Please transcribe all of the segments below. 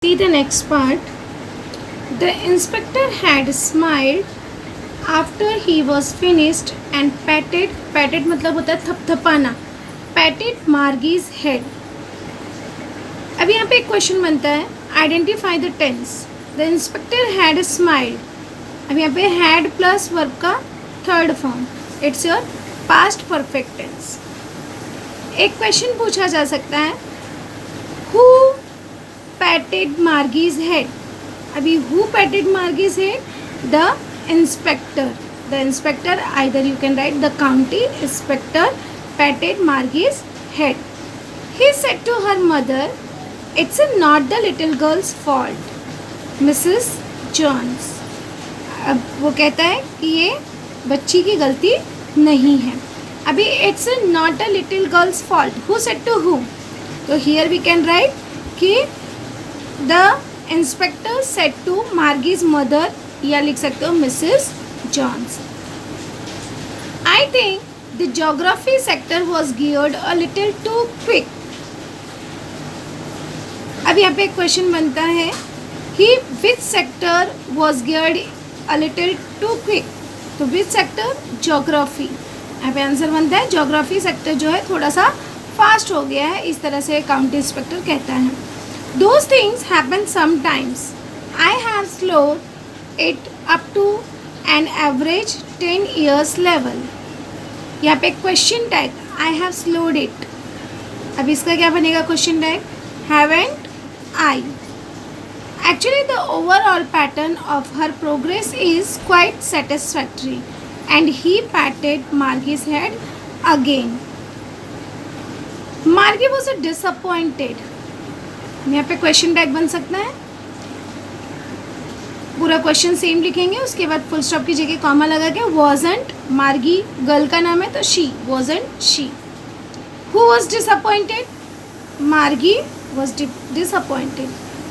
See the next part. The inspector had smiled after he was finished and patted मतलब होता है थपथपाना, patted Margie's head. अब यहाँ पे एक क्वेश्चन बनता है, identify the tense. The inspector had smiled. अब यहाँ पे हैड प्लस वर्ब का third form, it's your past perfect tense. एक क्वेश्चन पूछा जा सकता है, हु पैटेड मार्गीज हेड. अभी who patted Margie's head? The inspector. The inspector, either you can write the county inspector patted Margie's head. He said to her mother, it's not the little girl's fault Mrs Jones. अब वो कहता है कि ये बच्ची की गलती नहीं है. अभी it's not a little girl's fault, who said to who? तो हियर वी कैन राइट कि the inspector said to Margie's mother, या लिख सकते हो Mrs Jones. I think the geography sector was geared a little too quick. अब यहाँ पे एक क्वेश्चन बनता है कि which sector was geared a little too quick. तो विच सेक्टर? ज्योग्राफी. यहाँ पे आंसर बनता है ज्योग्राफी सेक्टर जो है थोड़ा सा फास्ट हो गया है, इस तरह से काउंटी इंस्पेक्टर कहता है. Those things happen sometimes. I have slowed it up to an average 10 years level. यहाँ पे question tag, I have slowed it. अब इसका क्या बनेगा question tag? Haven't I? Actually, the overall pattern of her progress is quite satisfactory. And he patted Margie's head again. Margie was disappointed. यहाँ पे question tag बन सकता है. पूरा क्वेश्चन सेम लिखेंगे, उसके बाद फुल स्टॉप की जगह कॉमा लगा के वॉजंट, मार्गी गर्ल का नाम है तो she, wasn't she. Who was disappointed? Margie was disappointed.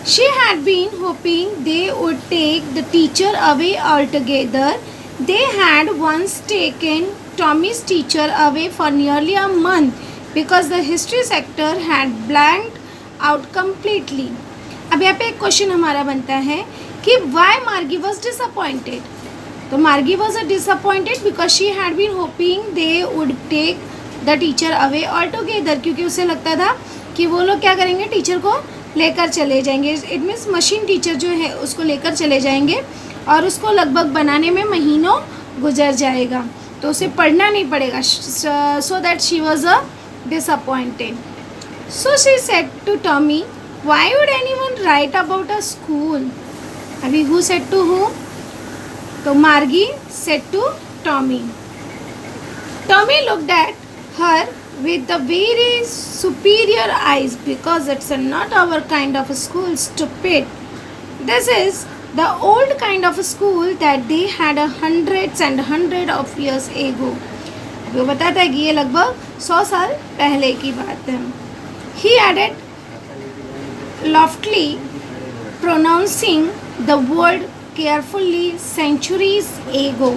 She had been hoping they would take the teacher away all together. They had once taken Tommy's teacher away for nearly a month because the history sector had blanked out completely. अब यहाँ पे एक question हमारा बनता है कि Y मार्गी was disappointed. तो Margie was disappointed because she had been hoping they would take the teacher away all together. क्योंकि उसे लगता था कि वो लोग क्या करेंगे, टीचर को लेकर चले जाएंगे. इट मीन्स मशीन टीचर जो है उसको लेकर चले जाएंगे और उसको लगभग बनाने में महीनों गुजर जाएगा, तो उसे पढ़ना नहीं पड़ेगा. So that she was a disappointed. So she said to Tommy, why would anyone write about a school? अभी who said to who? तो Margie said to Tommy. Tommy looked at her with the very superior eyes because it's not our kind of a school, stupid. This is the old kind of a school that they had hundreds and hundreds of years ago. वो बताता है कि ये लगभग 100 साल पहले की बात है. He added loftily, pronouncing the word carefully, centuries ago.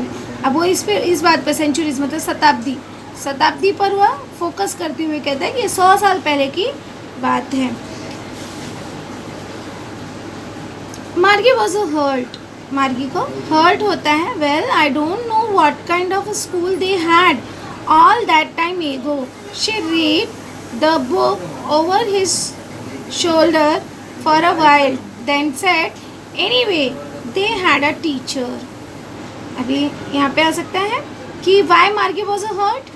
अब वो इस बात पे centuries मतलब शताब्दी पर हुआ फोकस करते हुए कहता है कि 100 साल पहले की बात है. मार्गी वॉज हर्ट. मार्गी को हर्ट होता है. Well I don't know what kind of school they had all that time ago. She read the book over his shoulder for a while, then said, anyway, they had a teacher. अभी यहाँ पे आ सकता है कि why Margie was a hurt?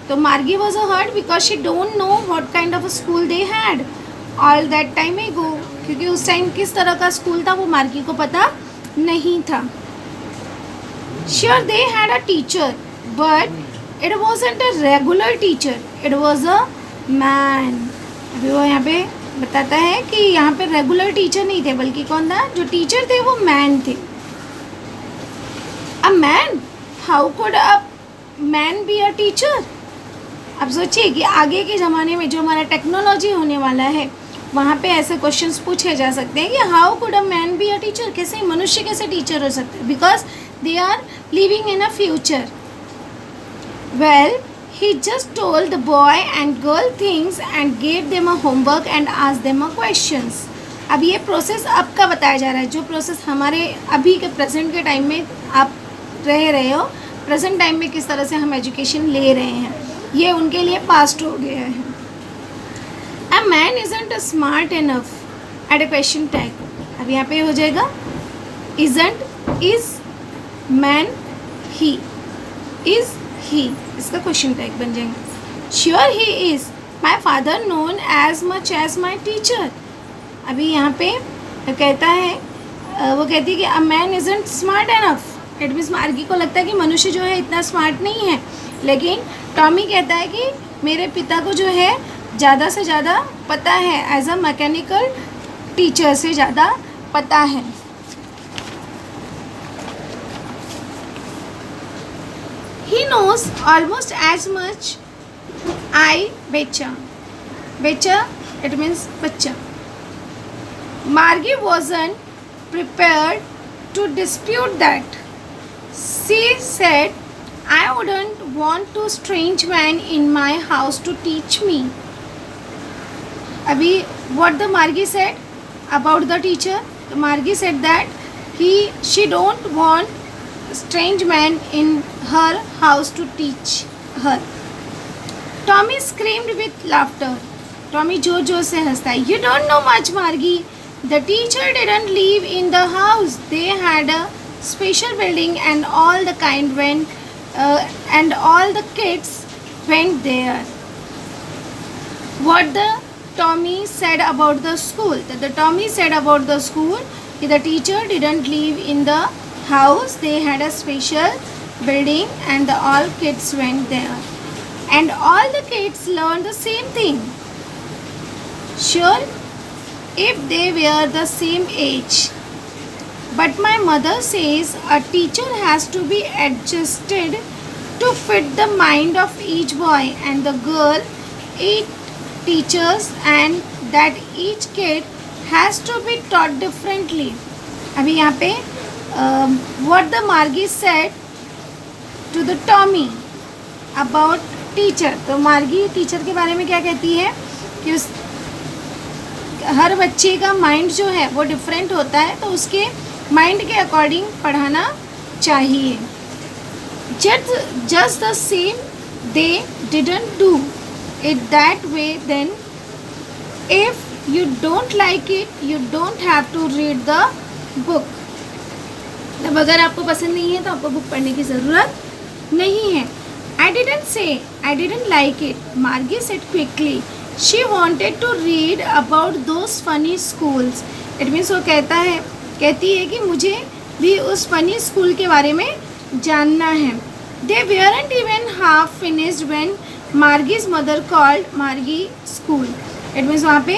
तो Margie was a hurt because she don't know what kind of a school they had all that time ago. क्योंकि उस time किस तरह का स्कूल था वो मार्गी को पता नहीं था. Sure, they had a teacher, but it wasn't a regular teacher. It was a man. अभी वो यहाँ पे बताता है कि यहाँ पे रेगुलर टीचर नहीं थे, बल्कि कौन था जो टीचर थे वो मैन थे. A man, how could a man be a teacher? अब सोचिए कि आगे के ज़माने में जो हमारा टेक्नोलॉजी होने वाला है वहाँ पे ऐसे क्वेश्चंस पूछे जा सकते हैं कि how could a man be a teacher. कैसे मनुष्य कैसे टीचर हो सकते हैं? Because they are living in a future. Well, he just told the boy and girl things and gave them a homework and asked them a questions. अब ये process अब का बताया जा रहा है, जो प्रोसेस हमारे अभी के प्रेजेंट के टाइम में आप रह रहे हो, प्रेजेंट टाइम में किस तरह से हम एजुकेशन ले रहे हैं, ये उनके लिए पास्ट हो गया है. A man isn't smart enough at a question tag. अब यहाँ पे हो जाएगा isn't, is, man, he, is he, इसका क्वेश्चन टैग बन जाएगा. Sure he is my father known as much as my teacher. अभी यहाँ पे कहता है, वो कहती है कि a man isn't smart enough. It means Margie को लगता है कि मनुष्य जो है इतना स्मार्ट नहीं है, लेकिन टॉमी कहता है कि मेरे पिता को जो है ज़्यादा से ज़्यादा पता है, एज अ मैकेनिकल टीचर से ज़्यादा पता है. He knows almost as much as बेचा. बेचा इट मीन्स बच्चा. मार्गी wasn't prepared to dispute that. She said, I wouldn't want to strange man in my house to teach me. अभी what the Margie said about the teacher? The Margie said that she don't want strange man in her house to teach her. Tommy screamed with laughter. Tommy जोर जोर से हंसता है. You don't know much, Margie. The teacher didn't live in the house. They had a special building and all the kind went and all the kids went there. What the Tommy said about the school? The Tommy said about the school, the teacher didn't live in the house. They had a special building and all kids went there. And all the kids learned the same thing. Sure, if they were the same age. But my mother says a teacher has to be adjusted to fit the mind of each boy and the girl, each teachers, and that each kid has to be taught differently. अभी यहाँ पे what the Margie said to the Tommy about teacher. तो मार्गी teacher के बारे में क्या कहती है कि उस हर बच्चे का माइंड जो है वो डिफरेंट होता है, तो उसके माइंड के अकॉर्डिंग पढ़ाना चाहिए. Just the same they didn't do it that way. Then if you don't like it you don't have to read the book. अब अगर आपको पसंद नहीं है तो आपको बुक पढ़ने की ज़रूरत नहीं है. I didn't say I didn't like it, Margie said quickly. She wanted to read about those funny schools. It means वो कहती है कि मुझे भी उस funny school के बारे में जानना है. They weren't even half finished when Margie's mother called Margie school. It means वहाँ पे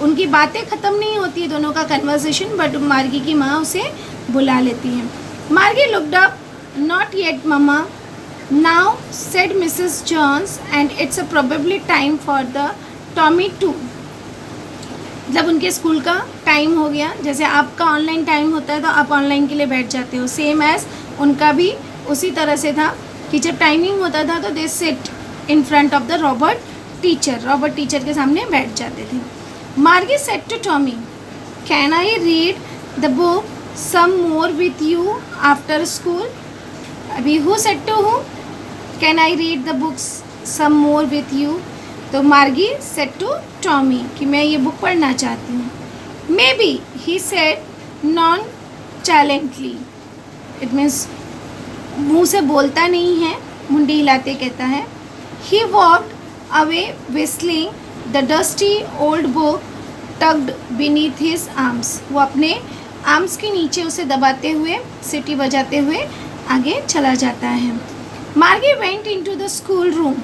उनकी बातें ख़त्म नहीं होती है दोनों का conversation, but मार्गी की माँ उसे बुला लेती है. Margie looked up. Not yet, Mama. Now said Mrs. Jones, and it's probably time for the Tommy 2. जब उनके स्कूल का टाइम हो गया, जैसे आपका ऑनलाइन टाइम होता है तो आप ऑनलाइन के लिए बैठ जाते हो, सेम एज उनका भी उसी तरह से था कि जब टाइमिंग होता था तो they sit in front of the robot teacher के सामने बैठ जाते थे. Margie said to Tommy, can I read the book some more with you after school. अभी who said to who, can I read the books some more with you. तो Margie said to Tommy कि मैं ये book पढ़ना चाहती हूँ. May be he said nonchalantly. It means मुँह से बोलता नहीं है, मुंडी हिलाते कहता है. He walked away whistling the dusty old book tugged beneath his arms. वो अपने आर्म्स के नीचे उसे दबाते हुए, सीटी बजाते हुए आगे चला जाता है. मार्गी went into the school room.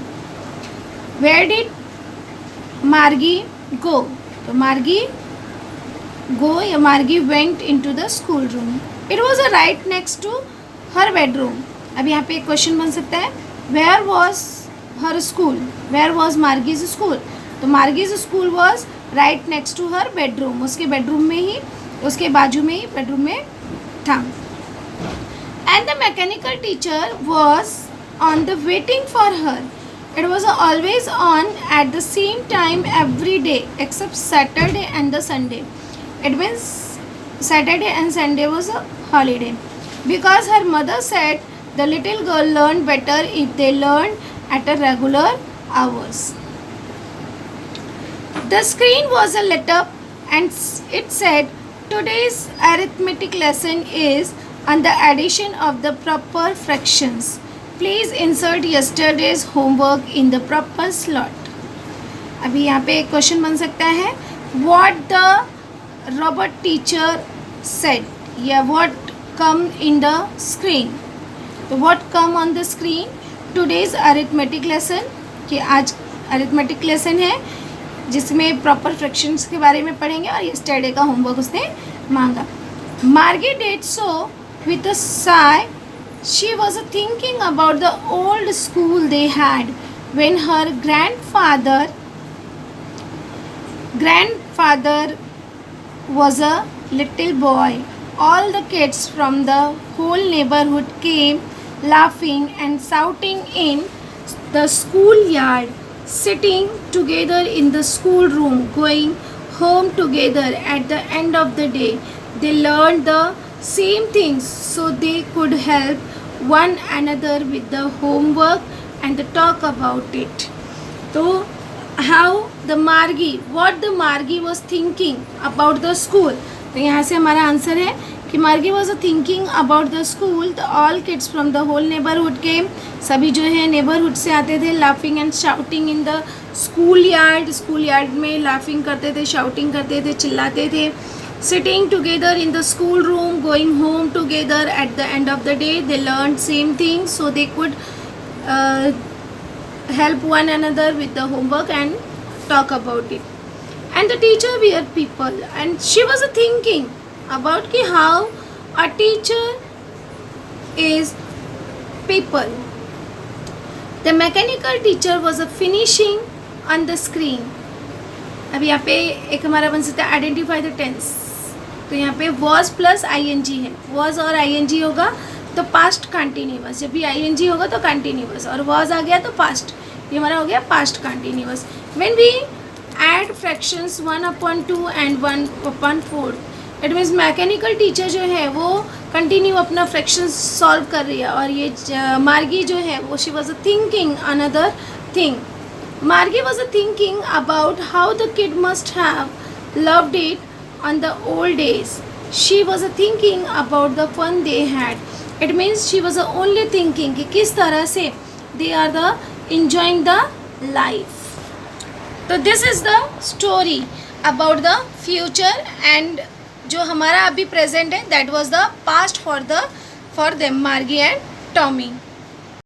Where did Margie go? तो Margie go या Margie went into the school room. It was right next to her bedroom. अब यहाँ पे एक क्वेश्चन बन सकता है, Where was her school? Where was Margie's school? तो Margie's school was right next to her bedroom. उसके बेडरूम में ही, उसके बाजू में ही बेडरूम में था. And the mechanical teacher was on the waiting for her. It was always on at the same time every day except Saturday and the Sunday. It means Saturday and Sunday was a holiday. Because her mother said the little girl learned better if they learned at a regular hours. The screen was lit up and it said, today's arithmetic lesson is on the addition of the proper fractions. Please insert yesterday's homework in the proper slot. अभी यहाँ पे एक question बन सकता है, what the robot teacher said या what come in the screen. तो what come on the screen? Today's arithmetic lesson, कि आज arithmetic lesson है जिसमें प्रॉपर फ्रैक्शंस के बारे में पढ़ेंगे और yesterday का होमवर्क उसने मांगा. Margie did so with a sigh. She was thinking about the old school they had when her grandfather was a little boy. All the kids from the whole neighborhood came laughing and shouting in the schoolyard, sitting together in the schoolroom, going home together at the end of the day. They learned the same things so they could help one another with the homework and talk about it. So how the Margie, what the Margie was thinking about the school. तो यहाँ से हमारा answer है कि Margie was thinking about the school. The all kids from the whole neighborhood came. सभी जो है neighborhood से आते थे, laughing and shouting in the schoolyard. schoolyard में laughing करते थे, shouting करते थे, चिल्लाते थे. Sitting together in the schoolroom, going home together at the end of the day. They learned same thing so they could help one another with the homework and talk about it. And the teacher were people, and she was thinking about how a teacher is people. The mechanical teacher was finishing on the screen. अब यहाँ पे एक हमारा बन सकता है identify the tense. तो यहाँ पे was प्लस ing है. was और ing होगा तो पास्ट कंटिन्यूअस. जब भी ing होगा तो कंटिन्यूअस और was आ गया तो पास्ट. ये हमारा हो गया past continuous. When we add fractions 1/2 and 1/4, it means mechanical teacher जो है वो कंटिन्यू अपना फ्रैक्शंस सॉल्व कर रही है और ये मार्गी जो है वो she was thinking another thing. Margie was thinking about how the kid must have loved it on the old days. She was thinking about the fun they had. It means she was only thinking कि किस तरह से they are the enjoying the life. तो this is the story about the future and जो हमारा अभी present है that was the past for them Margie and Tommy.